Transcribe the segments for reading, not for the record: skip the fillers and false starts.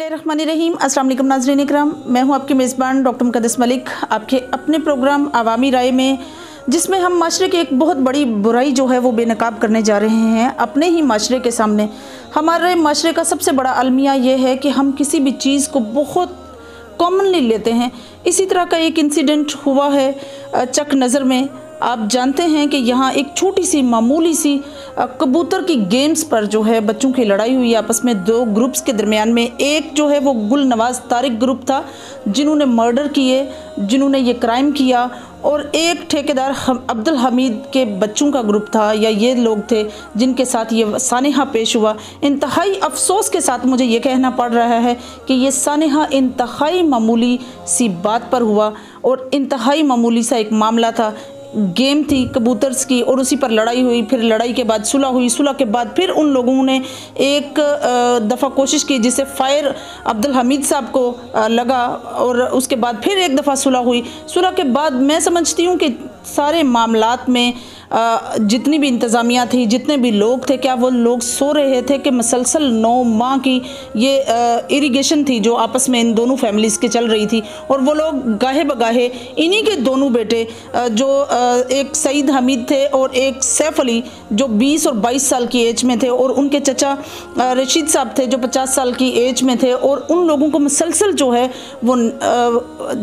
बिस्मिल्लाहिर्रहमानिर्रहीम। अस्सलाम वालेकुम नाज़रीन इकराम, मैं हूं आपकी मेज़बान डॉक्टर मुक़द्दस मलिक, आपके अपने प्रोग्राम अवामी राय में, जिसमें हम माशरे की एक बहुत बड़ी बुराई जो है वो बेनकाब करने जा रहे हैं अपने ही माशरे के सामने। हमारे माशरे का सबसे बड़ा अलमिया ये है कि हम किसी भी चीज़ को बहुत कॉमनली लेते हैं। इसी तरह का एक इंसिडेंट हुआ है चक नज़र में। आप जानते हैं कि यहाँ एक छोटी सी मामूली सी कबूतर की गेम्स पर जो है बच्चों की लड़ाई हुई आपस में दो ग्रुप्स के दरमियान में। एक जो है वो गुल नवाज़ तारिक ग्रुप था जिन्होंने मर्डर किए, जिन्होंने ये क्राइम किया, और एक ठेकेदार अब्दुल हमीद के बच्चों का ग्रुप था, या ये लोग थे जिनके साथ ये सानेहा पेश हुआ। इंतहाई अफसोस के साथ मुझे ये कहना पड़ रहा है कि ये सानेहा इंतहाई मामूली सी बात पर हुआ और इंतहाई मामूली सा एक मामला था। गेम थी कबूतर्स की और उसी पर लड़ाई हुई। फिर लड़ाई के बाद सुलह हुई, सुलह के बाद फिर उन लोगों ने एक दफ़ा कोशिश की जिससे फायर अब्दुल हमीद साहब को लगा, और उसके बाद फिर एक दफ़ा सुलह हुई। सुलह के बाद मैं समझती हूँ कि सारे मामलात में जितनी भी इंतज़ामिया थी, जितने भी लोग थे, क्या वो लोग सो रहे थे कि मुसलसल 9 माह की ये इरिगेशन थी जो आपस में इन दोनों फैमिलीज़ के चल रही थी। और वो लोग गाहे बगाहे इन्हीं के दोनों बेटे जो एक सईद हमीद थे और एक सैफ अली जो 20 और 22 साल की एज में थे, और उनके चचा रशीद साहब थे जो 50 साल की एज में थे, और उन लोगों को मुसलसल जो है वो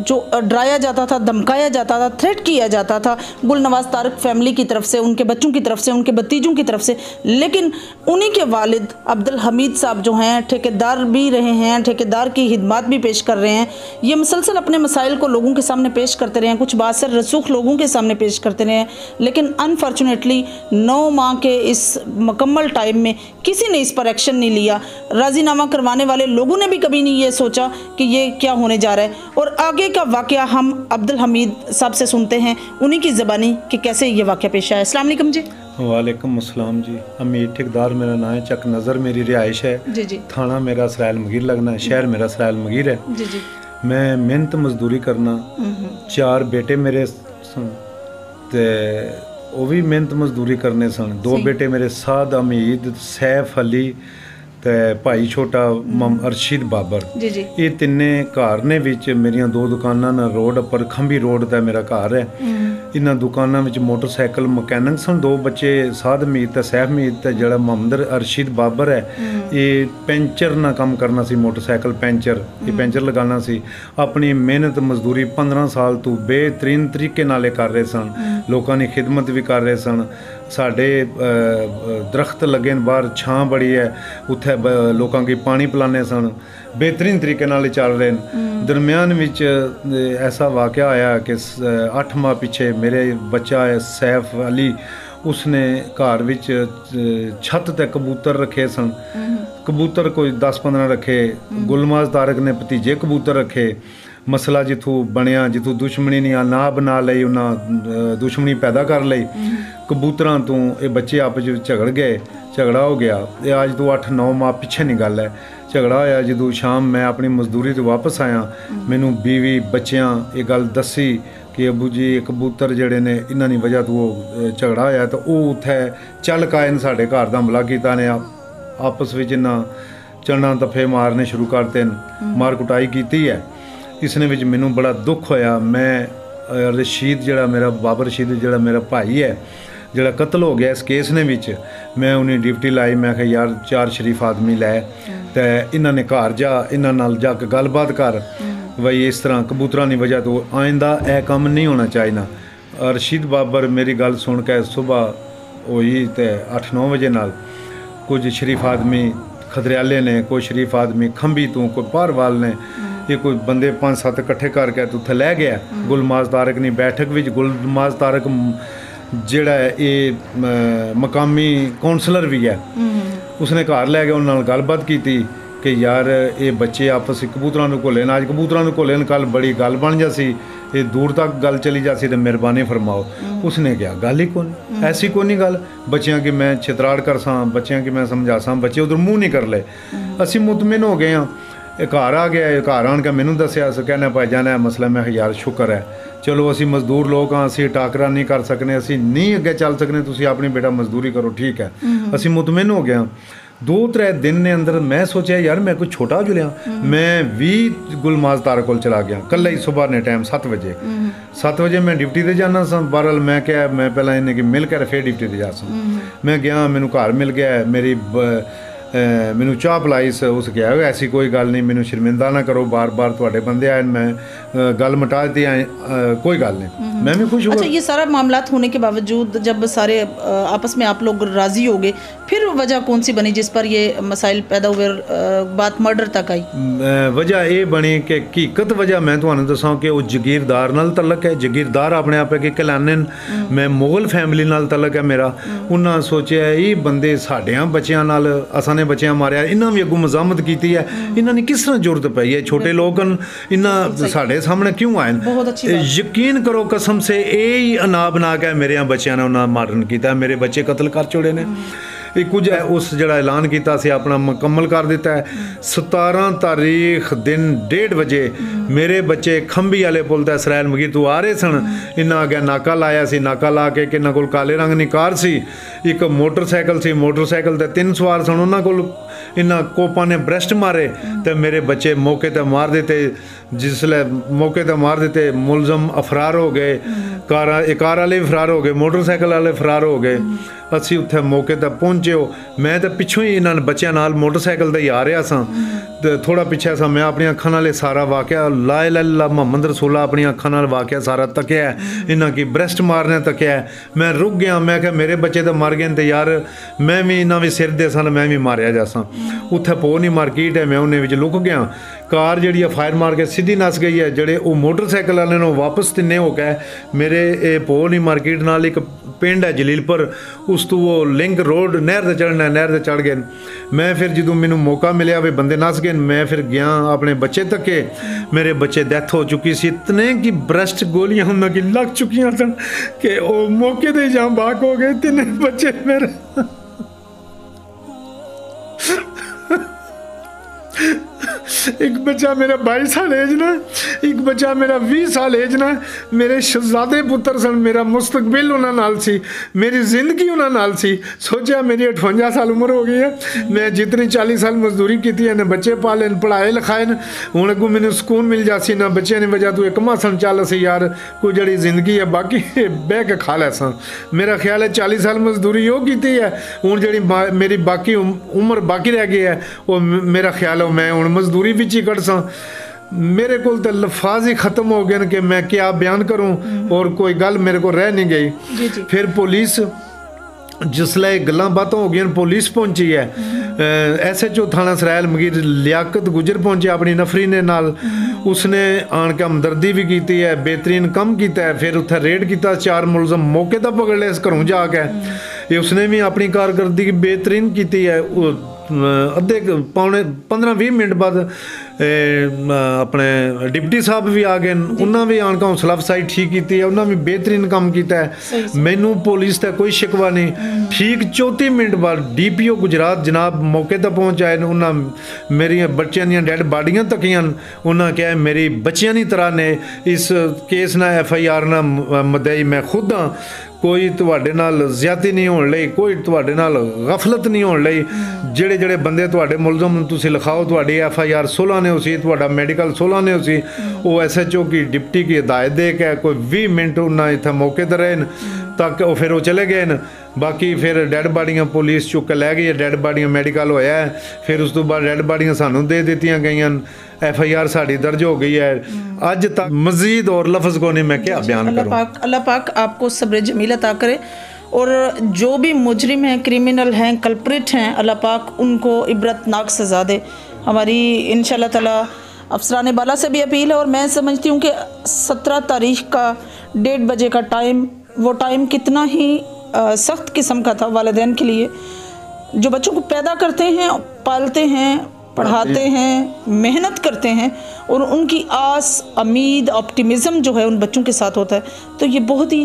जो डराया जाता था, धमकाया जाता था, थ्रेट किया जाता था गुल नवाज़ तारिक फैमिली की तरफ से, उनके बच्चों की तरफ से, उनके भतीजों की तरफ से। लेकिन उन्हीं के वालिद अब्दुल हमीद साहब जो हैं ठेकेदार भी रहे हैं, ठेकेदार की खिदमत भी पेश कर रहे हैं। ये मुसलसल अपने मसाइल को लोगों के सामने पेश करते रहे हैं, कुछ बासर रसूख लोगों के सामने पेश करते रहे हैं। लेकिन अनफॉर्चुनेटली 9 माह के इस मुकम्मल टाइम में किसी ने इस पर एक्शन नहीं लिया। राजीनामा करवाने वाले लोगों ने भी कभी नहीं ये सोचा कि ये क्या होने जा रहा है। और आगे का वाक़या हम अब्दुल हमीद साहब से सुनते हैं, उन्हीं की ज़बानी कि कैसे ये वाक़या पेश आया। अस्सलाम वालेकुम जी। वालेकुम अस्सलाम जी। हमीद ठेकेदार मेरा नाम है, चक नज़र मेरी रिहाइश है जी जी। थाना मेरा सरायल मगीर लगना है, शहर मेरा सरायल मगीर है जी जी। मैं मेहनत मजदूरी करना, 4 बेटे मेरे सन ते वो भी मेहनत मजदूरी करने सन। 2 बेटे मेरे साद हमीद, सैफ अली ते भाई छोटा अरशीद बाबर। जी जी। ये तिन्ने घर ने विच मेरिया 2 दुकाना न रोड पर खंबी रोड ते मेरा घर है। इन्हां दुकाना विच मोटरसाइकिल मकैनिक सन। 2 बच्चे साद हमीद ते सैफ हमीद ते जेड़ा मोहम्मद अरशीद बाबर है, ये पेंचर ना काम करना सी, मोटरसाइकिल पेंचर, ये पेंचर लगाना सी। अपनी मेहनत मजदूरी 15 साल तो बेहतरीन तरीके नाल कर रहे सन, लोगों की खिदमत भी कर रहे सन। साढ़े दरख्त लगे बाहर, छां बड़ी है, उत्थे लोगों की पानी पिलाने सन, बेहतरीन तरीके नाल चल रहे हैं। दरम्यान विच ऐसा वाक़या आया कि 8 माह पीछे मेरे बच्चा है सैफ अली, उसने घर विच छत ते कबूतर रखे सन। कबूतर कोई 10-15 रखे, गुल नवाज़ तारिक ने भतीजे कबूतर रखे। मसला जिथों बनया, जिथों दुश्मनी नहीं ना बना लई, उन्हें दुश्मनी पैदा कर लई। कबूतरां तो ये बच्चे आपस में झगड़ गए, झगड़ा हो गया। ये अज तो 8-9 माह पिछे नहीं गल है। झगड़ा होया जो शाम मैं अपनी मजदूरी तो वापस आया, मैनू बीवी बच्चियां ये गल दसी कि अबू जी कबूतर जड़े ने इन्हां दी वजह तो झगड़ा होया, तो वो उत्थे चल कायन साढ़े घर दा हमला कीता ने, आपस में इन्हां चलना तफे मारने शुरू करते, मार कुटाई की है। इसने विच मैनू बड़ा दुख होया। मैं रशीद जड़ा मेरा बाबर रशीद जड़ा मेरा भाई है, जड़ा कत्ल हो गया इस केस ने विच, मैं उन्हें ड्यूटी लाई। मैं कहा यार 4 शरीफ आदमी लै ते इन्हां ने घर जा, इन्हां नाल जाके गलबात कर, बई इस तरह कबूतरां दी वजह तो आइंदा यह काम नहीं होना चाहिए। रशीद बाबर मेरी गल सुन के सुबह हुई तो 8-9 बजे नाल कुछ शरीफ आदमी खदरियाले ने, कोई शरीफ आदमी खंबी तो, कोई पारवाल ने, ये कोई बंदे 5-7 इकट्ठे करके तो उत्थे लै गया। गुल नवाज़ तारिक की बैठक विच गुल नवाज़ तारिक जेड़ा है ये मकामी कौंसलर भी है, उसने घर लै गया, उन्होंने गलबात की कि यार ये बच्चे आपस कबूतरां नूं घोले, अज कबूतरां नूं घोले, कल बड़ी गल बन जासी, ये दूर तक गल चली जासी, तो मेहरबानी फरमाओ। उसने क्या गल ही कौन, ऐसी कोई नहीं गल, बच्चियां की मैं छितराड़ कर सा, बच्चियां की मैं समझा सा, बच्चे उधर मुँह नहीं कर ले। असी मुतमिन हो गए हाँ। घर आ गया, घर आन के मैनू दसिया, कहना भाई जाना है मसला। मैं यार शुक्र है, चलो असी मजदूर लोग हाँ, असी टाकरा नहीं कर सकने, असी नहीं अगे चल सकने, तुसी अपनी बेटा मजदूरी करो, ठीक है। असी मुतमिन हो गए। 2-3 दिन ने अंदर मैं सोचा यार मैं कोई छोटा जो लिया, मैं 20 गुलमाज तारा कोल चला गया कल ही सुबह ने टाइम 7 वजे 7 वजे मैं ड्यूटी ते जाना सा। बहरहाल मैं क्या मैं पहला इन्हें कि मिल कर फिर ड्यूटी ते जा सा। मैं गया, मैनू घर मिल गया, मेरी मैनू चाह पिलाई उस गया ऐसी कोई गल नहीं, मैनू शर्मिंदा ना करो, बार बार तुहाडे बंदे आए, मैं गल मटा दी आए, कोई गल नहीं, मैं भी खुश हुआ। अच्छा, ये सारा मामलात होने के बावजूद जब सारे आपस में आप लोग राज़ी हो गए, फिर वजह कौन सी बनी जिस पर ये मसाइल पैदा हुए, बात मर्डर तक आई? वजह ये बनी कि हकीकत वजह मैं तुहानू दसां कि वो जगीरदार नाल तलक है। जगीरदार अपने आप कि कलानन, मैं मुगल फैमिली नाल तलक है मेरा। उन्हें सोचा ये बंदे साढ़ियां बच्चों नाल असां ने बच्चियां मारिया, इन्हां भी अगों मजामत की है, इन्हां ने किस तरह जरूरत पई है, छोटे लोग इन्हां साढ़े सामने क्यों आए? यकीन करो कसम से यही अनाबनाक है, मेरे बच्चों ने उन्हें मारन किया, मेरे बच्चे कतल कर छोड़े ने। कुछ है उस जड़ा ऐलान किया से अपना मुकम्मल कर दिता है। 17 तारीख दिन 1:30 बजे मेरे बच्चे खंभी वाले पुल ते इसराइल मगीर तो आ रहे सन, इन्हें अगे नाका लाया सी, नाका ला के किन्ना कोल काले रंग दी कार सी, एक मोटरसाइकिल सी, मोटरसाइकिल ते 3 सवार सन, उन्होंने कोल इन्हां कोपा ने ब्रेस्ट मारे ते मेरे बच्चे मौके ते मार दिते। जिसले मौके ते मार दिते मुलजम फरार हो गए, कार वाले भी फरार हो गए, मोटरसाइकिल वाले फरार हो गए। असी उत्थे मौके ते पहुंचे हो, मैं तो पिछों ही इन्हां बच्चों नाल मोटरसाइकिल ते ही आ रहा सा, थोड़ा पिछे सा, मैं अपनी अखां नाल सारा वाकया ला इलाहा इल्लल्लाह मुहम्मद रसूलुल्लाह अपनी अखां नाल वाकया सारा तकिया, इन्हां की ब्रेस्ट मारने तकिया। मैं रुक गया, मैं क्या मेरे बच्चे तो मर गए तो यार मैं भी इन्हां भी सिर दे सन, मैं भी मारिया जा सा। उत्थे पोनी मार्केट है, मैं उन्हें विच लुक गया, कार जी फायर मार के सीधी नस गई है। जड़े वो मोटरसाइकिल वाले ने वापस तिन्ने हो गए मेरे पोनी मार्केट नाल एक पिंड है जलीलपुर, उस तो वो लिंक रोड नहर से चढ़ना, नहर से चढ़ गए। मैं फिर जो मैनू मौका मिले भी बंदे नस गए, मैं फिर गया अपने बच्चे तके, मेरे बच्चे डेथ हो चुकी सी, इतने कि ब्रेस्ट गोलियां उन्होंने की लग चुकी सन कि वो मौके से जाम बाक हो गए 3 बच्चे मेरे। एक बच्चा मेरा 22 साल एज ना, एक बच्चा मेरा 20 साल एज ना, मेरे शहजादे पुत्र सन, मेरा मुस्तकबिल उन्होंने नाल सी, मेरी जिंदगी उन्होंने नाल सी। सोचा मेरी 58 साल उम्र हो गई है, मैं जितनी 40 साल मजदूरी की है, बच्चे पाले पढ़ाए लिखाए हूँ, अगू मैंने सुकून मिल जासी ना बच्चे ने वजह तू एक मासन चल सी यार कोई जड़ी जिंदगी है बाकी बह के खा लै सा। मेरा ख्याल है 40 साल मजदूरी वो की है, हूँ जी मेरी बाकी उम्र बाकी रह गई है, वो मेरा ख्याल है मैं हूँ मजदूरी विच ही कट सा। मेरे को तो लफाज ही ख़त्म हो गए कि मैं क्या बयान करूं, और कोई गल मेरे को रह नहीं गई। फिर पुलिस जिसले गल्लां बातां हो गई, पुलिस पहुंची है, SHO थाना इसराइल मगीर लियाकत गुजर पहुंचे अपनी नफरी ने नाल, उसने आन के हमदर्दी भी की है, बेहतरीन काम किया है। फिर उत्थे रेड किया, 4 मुलजम मौके पर पकड़ लिया घरों जाके, ये उसने भी अपनी कारकर्दगी बेहतरीन की है। अद्धे पौने 15-20 मिनट बाद अपने डिप्टी साहब भी आ गए, उन्होंने भी आन का हौसला अफजाई ठीक की है, उन्होंने भी बेहतरीन काम किया है। मैनू पुलिस का कोई शिकवा नहीं। ठीक 34 मिनट बाद DPO गुजरात जनाब मौके पर पहुँच आए, उन्होंने मेरी बच्चों दी डेड बाडियां तकियां, उन्होंने कहा मेरी बच्चियां की तरह ने इस केस ना FIR ना मदई मैं खुद हाँ, कोई तुहाडे नाल ज़्यादती नहीं होने लई, कोई तुहाडे नाल गफलत नहीं होने लई। जेड़े जेड़े बंदे तुहाडे मुलजम तुसीं लिखाओ, तुहाडी FIR 16 ने उसी, तुहाडा मेडिकल 16 ने उसी। वो SHO की डिप्टी की हिदायत दे के कोई 20 मिनट उन्हें इत्थे मौके पर रहे तक वो फिर वो चले गए न। बाकी फिर डेड बाडियां पुलिस चुक के लै गई है, डेड बाडियां मेडिकल होया है, फिर उस तो बाद डेड बाडियां सानू दे दित्तियां गईयां, FIR साड़ी दर्ज हो गई है। अज तक मजीद और लफ्ज़ को नहीं मैं क्या बयान करूं। अल्लाह पाक आपको सब्र जमील अता करे, और जो भी मुजरिम हैं, क्रिमिनल हैं, कल्प्रिट हैं, अल्लाह पाक उनको इबरतनाक सज़ा दे। हमारी इंशाअल्लाह ताला अफसरान बाला से भी अपील है, और मैं समझती हूँ कि 17 तारीख का 1:30 बजे का टाइम, वो टाइम कितना ही सख्त किस्म का था वालिदैन के लिए, जो बच्चों को पैदा करते हैं, पालते हैं, पढ़ाते हैं, मेहनत करते हैं, और उनकी आस, उम्मीद, ऑप्टिमिज़म जो है उन बच्चों के साथ होता है। तो ये बहुत ही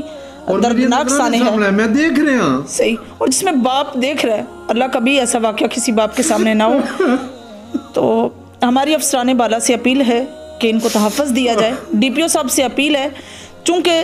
दर्दनाक साने है, मैं देख रहे हैं सही, और जिसमें बाप देख रहा है, अल्लाह कभी ऐसा वाक़या किसी बाप के सामने ना हो। तो हमारी अफसरान बाला से अपील है कि इनको तहफ़्फ़ुज़ दिया जाए। DPO साहब से अपील है, चूँकि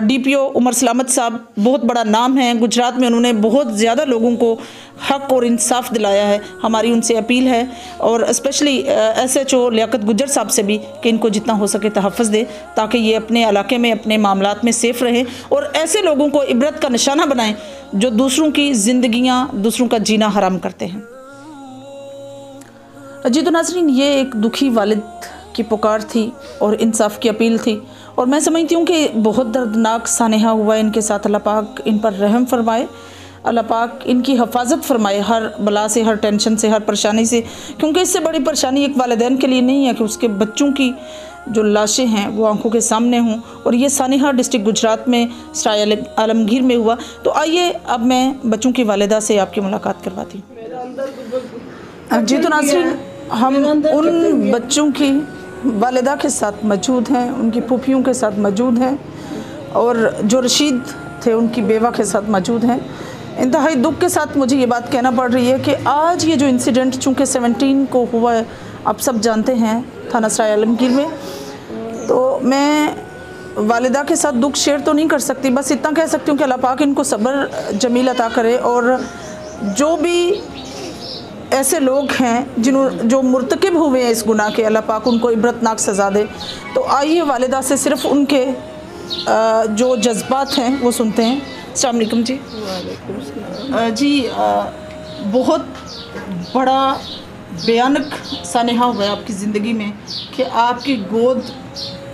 डीपीओ उमर सलामत साहब बहुत बड़ा नाम है गुजरात में, उन्होंने बहुत ज़्यादा लोगों को हक और इंसाफ दिलाया है। हमारी उनसे अपील है और स्पेशली एसएचओ लियाकत गुज्जर साहब से भी कि इनको जितना हो सके तहफ़्फ़ुज़ दे ताकि ये अपने इलाके में अपने मामलात में सेफ़ रहें और ऐसे लोगों को इबरत का निशाना बनाएं जो दूसरों की ज़िंदगियाँ, दूसरों का जीना हराम करते हैं। जी तो नाज़रीन, ये एक दुखी वालिद की पुकार थी और इंसाफ की अपील थी और मैं समझती हूँ कि बहुत दर्दनाक सानेहा हुआ इनके साथ। अल्लाह पाक इन पर रहम फरमाए, अल्लाह पाक इनकी हिफाजत फरमाए हर बला से, हर टेंशन से, हर परेशानी से, क्योंकि इससे बड़ी परेशानी एक वालिदैन के लिए नहीं है कि उसके बच्चों की जो लाशें हैं वो आंखों के सामने हों। और ये सानेहा डिस्ट्रिक्ट गुजरात में सराय आलमगीर में हुआ। तो आइए अब मैं बच्चों की वालिदा से आपकी मुलाकात करवाती हूँ। जी तो नाज़रीन, हम उन बच्चों की वालिदा के साथ मौजूद हैं, उनकी फूफियों के साथ मौजूद हैं और जो रशीद थे उनकी बेवा के साथ मौजूद हैं। इंतहाई दुख के साथ मुझे ये बात कहना पड़ रही है कि आज ये जो इंसिडेंट चूँकि 17 को हुआ है, आप सब जानते हैं, थाना सराय आलमगीर में, तो मैं वालिदा के साथ दुख शेयर तो नहीं कर सकती, बस इतना कह सकती हूँ कि अल्लाह पाक इनको सब्र जमील अता करे और जो भी ऐसे लोग हैं जो मुर्तकिब हुए हैं इस गुनाह के, अल्लाह पाक उनको इबरतनाक सज़ा दे। तो आइए वालिदा से सिर्फ उनके जो जज्बात हैं वो सुनते हैं। अस्सलाम वालेकुम जी। जी बहुत बड़ा भयानक सानेहा हुआ है आपकी ज़िंदगी में कि आपकी गोद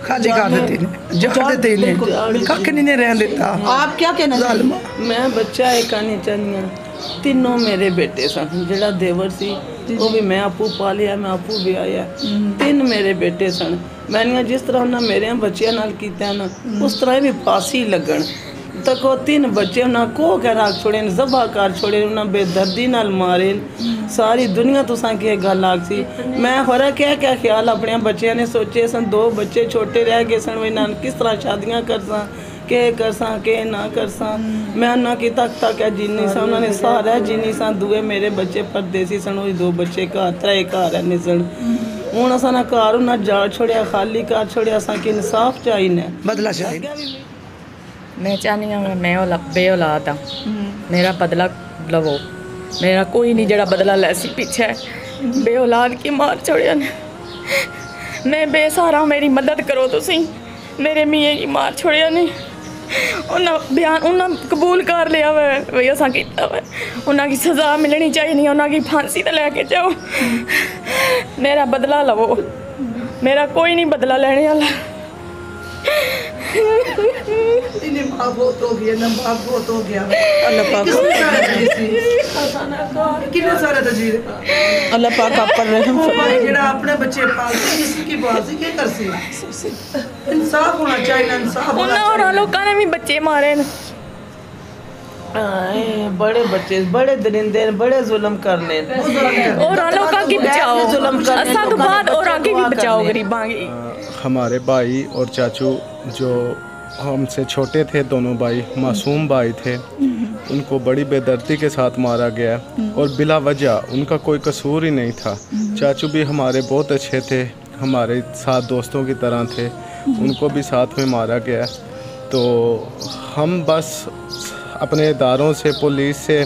खाली कर देते जान देते ने कख नहीं रहन देता। आप क्या कहना चाहते हैं? मैं बच्चा एक आनी चाहनी हूँ। तीनों मेरे बेटे सन, जड़ा देवर सी वो भी मैं आपू पालिया, मैं आपू ब्याया। तीन मेरे बेटे सन, मैंने जिस तरह उन्हें मेरे बच्चों नाल कीता ना उस तरह भी फांसी लगन तक वो तीन बच्चे उन्हें को के रख छोड़े, जबा कर छोड़े, उन्हें बेदर्दी नाल मारे। सारी दुनिया तुसा की गल आख सी। मैं होरा क्या क्या ख्याल अपने बच्चों ने सोचे सन, दो बच्चे छोटे रह गए सन, वे किस तरह शादियाँ कर सा, के कर सा के ना कर सा। मैं ना कि तक तक है जीनी सा, उन्होंने सारा जीनी सा। दुए मेरे बच्चे परदेसी सन, वो दो बच्चे घर त्रै घर है सन। हूँ असा ना घर उन्हें जाड़ छोड़िया, खाली घर छोड़िया, असा कि इंसाफ चाहिए, बदला चाहिए। मैं चाहनी हूँ मैं बे औलाद हाँ, मेरा बदला लवो। मेरा कोई नहीं जड़ा बदला लैसी पीछे बे औलाद की मार छोड़िया ने। मैं बेसहारा, मेरी मदद करो तुसी। मेरे मियाँ की मार छोड़िया ने, उन्हें बयान उन्हें कबूल कर लिया वै वही असा किया वै। उन्हें सज़ा मिलनी चाहिए, उन्हें फांसी तो लैके जाओ। मेरा बदला लवो, मेरा कोई नहीं बदला लेने वाला। बहुत हो गया ना, बहुत हो गया। अल्लाह पाक कितने सारे तजीर अल्लाह पाक आप पर रहम फरमाए। जेड़ा अपने बच्चे पालते किसी की बात से क्या कर सी। इंसाफ होना चाहिए, इंसाफ होना चाहिए। और लोगों ने भी बच्चे मारे न। बड़े बच्चे बड़े दरिंदे बड़े जुल्म कर ले और लोगों की बचाओ, असा तो बाद और आगे भी बचाओ गरीबां की। हमारे भाई और चाचू जो हमसे छोटे थे, दोनों भाई मासूम भाई थे, उनको बड़ी बेदर्दी के साथ मारा गया और बिला वजह, उनका कोई कसूर ही नहीं था। चाचू भी हमारे बहुत अच्छे थे, हमारे साथ दोस्तों की तरह थे, उनको भी साथ में मारा गया। तो हम बस अपने इदारों से, पुलिस से,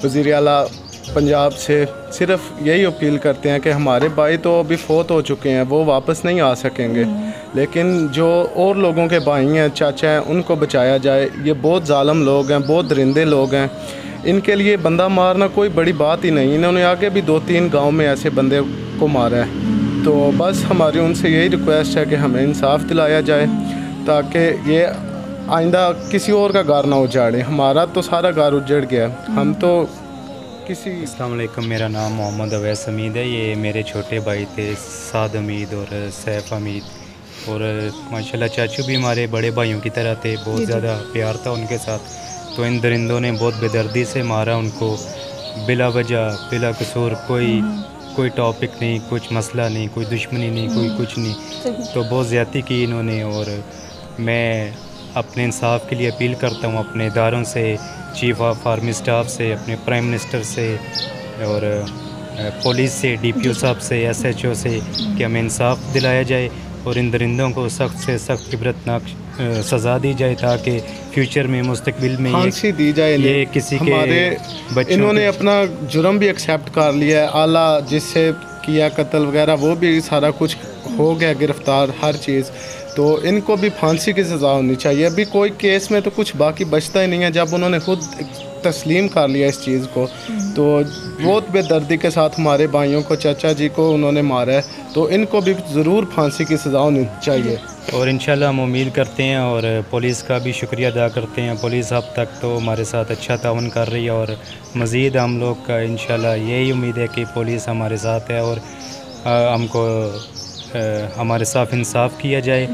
वज़ीर आला पंजाब से सिर्फ यही अपील करते हैं कि हमारे भाई तो अभी फ़ौत हो चुके हैं, वो वापस नहीं आ सकेंगे, लेकिन जो और लोगों के भाई हैं, चाचा हैं, उनको बचाया जाए। ये बहुत जालिम लोग हैं, बहुत दरिंदे लोग हैं, इनके लिए बंदा मारना कोई बड़ी बात ही नहीं। इन्होंने आगे भी 2-3 गांव में ऐसे बंदे को मारा है। तो बस हमारी उनसे यही रिक्वेस्ट है कि हमें इंसाफ दिलाया जाए ताकि ये आइंदा किसी और का घर ना उजाड़े। हमारा तो सारा घर उजड़ गया, हम तो किसी। अस्सलाम वालेकुम, मेरा नाम मोहम्मद अवैस हमीद है। ये मेरे छोटे भाई थे साद हमीद और सैफ हमीद, और माशाल्लाह चाचू भी हमारे बड़े भाइयों की तरह थे, बहुत ज़्यादा प्यार था उनके साथ। तो इन दरिंदों ने बहुत बेदर्दी से मारा उनको, बिला वजह, बिला कसूर, कोई टॉपिक नहीं, कुछ मसला नहीं, कोई दुश्मनी नहीं, कोई कुछ नहीं। तो बहुत ज़्यादती की इन्होंने, और मैं अपने इंसाफ के लिए अपील करता हूँ अपने इदारों से, चीफ ऑफ आर्मी स्टाफ से, अपने प्राइम मिनिस्टर से और पुलिस से, डीपीओ साहब से, एसएचओ से कि हमें इंसाफ दिलाया जाए और इन दरिंदों को सख्त से सख्त इबरतनाक सज़ा दी जाए ताकि फ्यूचर में मुस्तकबिल में फांसी दी जाए। ये किसी के हमारे बच्चों इन्होंने अपना जुर्म भी एक्सेप्ट कर लिया है, आला जिससे किया कत्ल वगैरह वो भी सारा कुछ हो गया, गिरफ्तार हर चीज़, तो इनको भी फांसी की सज़ा होनी चाहिए। अभी कोई केस में तो कुछ बाकी बचता ही नहीं है। जब उन्होंने खुद तस्लीम कर लिया इस चीज़ को, तो बहुत बेदर्दी के साथ हमारे भाइयों को, चाचा जी को उन्होंने मारा है, तो इनको भी ज़रूर फांसी की सज़ा होनी चाहिए। और इंशाल्लाह हम उम्मीद करते हैं और पुलिस का भी शुक्रिया अदा करते हैं। पुलिस अब तक तो हमारे साथ अच्छा ताउन कर रही है और मज़ीद हम लोग का इंशाल्लाह यही उम्मीद है कि पुलिस हमारे साथ है और हमको हमारे साथ इंसाफ किया जाए।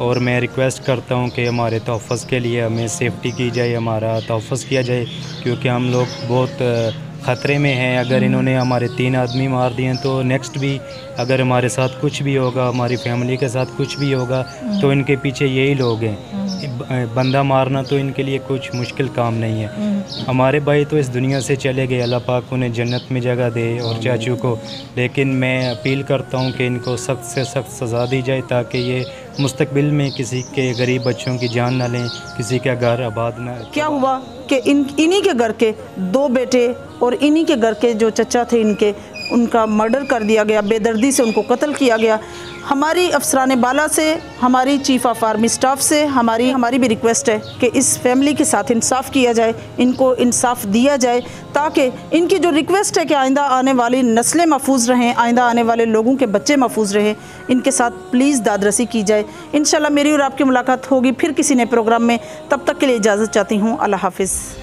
और मैं रिक्वेस्ट करता हूं कि हमारे तहफ़्फ़ुज़ के लिए हमें सेफ्टी की जाए, हमारा तहफ़्फ़ुज़ किया जाए, क्योंकि हम लोग बहुत ख़तरे में हैं। अगर इन्होंने हमारे 3 आदमी मार दिए तो नेक्स्ट भी अगर हमारे साथ कुछ भी होगा, हमारी फैमिली के साथ कुछ भी होगा, तो इनके पीछे यही लोग हैं। बंदा मारना तो इनके लिए कुछ मुश्किल काम नहीं है। हमारे भाई तो इस दुनिया से चले गए, अल्लाह पाक उन्हें जन्नत में जगह दे और चाचू को, लेकिन मैं अपील करता हूँ कि इनको सख्त से सख्त सज़ा दी जाए ताकि ये मुस्तकबिल में किसी के गरीब बच्चों की जान ना लें, किसी का घर आबाद ना। क्या हुआ कि इन्हीं के घर के 2 बेटे और इन्हीं के घर के जो चचा थे उनका मर्डर कर दिया गया, बेदर्दी से उनको कत्ल किया गया। हमारी अफसरान बाला से, हमारी चीफ ऑफ आर्मी स्टाफ से हमारी भी रिक्वेस्ट है कि इस फैमिली के साथ इंसाफ किया जाए, इनको इंसाफ दिया जाए, ताकि इनकी जो रिक्वेस्ट है कि आइंदा आने वाली नस्लें महफूज रहें, आइंदा आने वाले लोगों के बच्चे महफूज रहें, इनके साथ प्लीज़ दादरसी की जाए। इंशाल्लाह मेरी और आपकी मुलाकात होगी फिर किसी नए प्रोग्राम में। तब तक के लिए इजाज़त चाहती हूँ। अल्लाह हाफिज़।